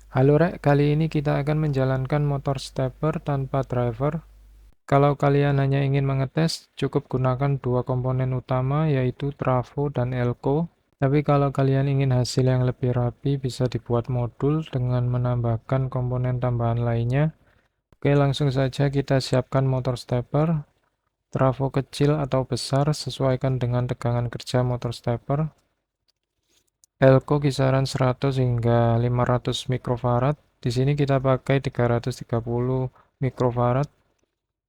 Halo Rek, kali ini kita akan menjalankan motor stepper tanpa driver. Kalau kalian hanya ingin mengetes, cukup gunakan dua komponen utama yaitu trafo dan elko. Tapi kalau kalian ingin hasil yang lebih rapi, bisa dibuat modul dengan menambahkan komponen tambahan lainnya. Oke, langsung saja kita siapkan motor stepper. Trafo kecil atau besar sesuaikan dengan tegangan kerja motor stepper. Elko kisaran 100 hingga 500 mikrofarad. Di sini kita pakai 330 mikrofarad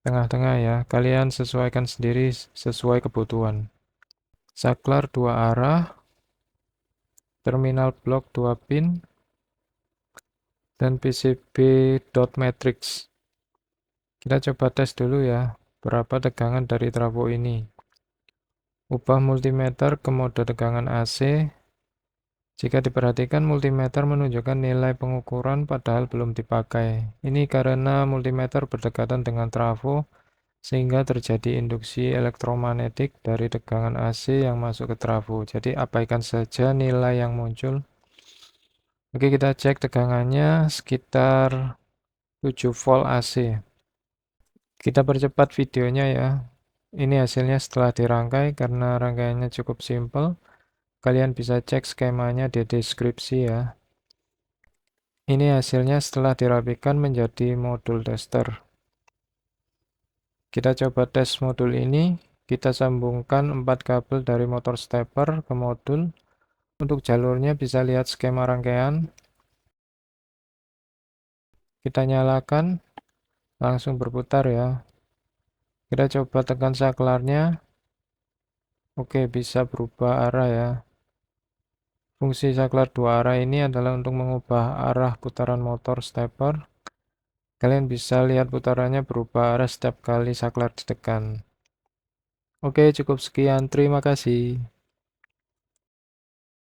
tengah-tengah ya. Kalian sesuaikan sendiri sesuai kebutuhan. Saklar 2 arah, terminal blok 2 pin, dan PCB dot matrix. Kita coba tes dulu ya, berapa tegangan dari trafo ini. Ubah multimeter ke mode tegangan AC. Jika diperhatikan, multimeter menunjukkan nilai pengukuran padahal belum dipakai. Ini karena multimeter berdekatan dengan trafo, sehingga terjadi induksi elektromagnetik dari tegangan AC yang masuk ke trafo. Jadi abaikan saja nilai yang muncul. Oke, kita cek tegangannya sekitar 7 volt AC. Kita percepat videonya ya. Ini hasilnya setelah dirangkai karena rangkaiannya cukup simpel. Kalian bisa cek skemanya di deskripsi ya. Ini hasilnya setelah dirapikan menjadi modul tester. Kita coba tes modul ini. Kita sambungkan 4 kabel dari motor stepper ke modul. Untuk jalurnya bisa lihat skema rangkaian. Kita nyalakan, langsung berputar ya. Kita coba tekan saklarnya. Oke, bisa berubah arah ya. Fungsi saklar dua arah ini adalah untuk mengubah arah putaran motor stepper. Kalian bisa lihat putarannya berubah arah setiap kali saklar ditekan. Oke, cukup sekian. Terima kasih.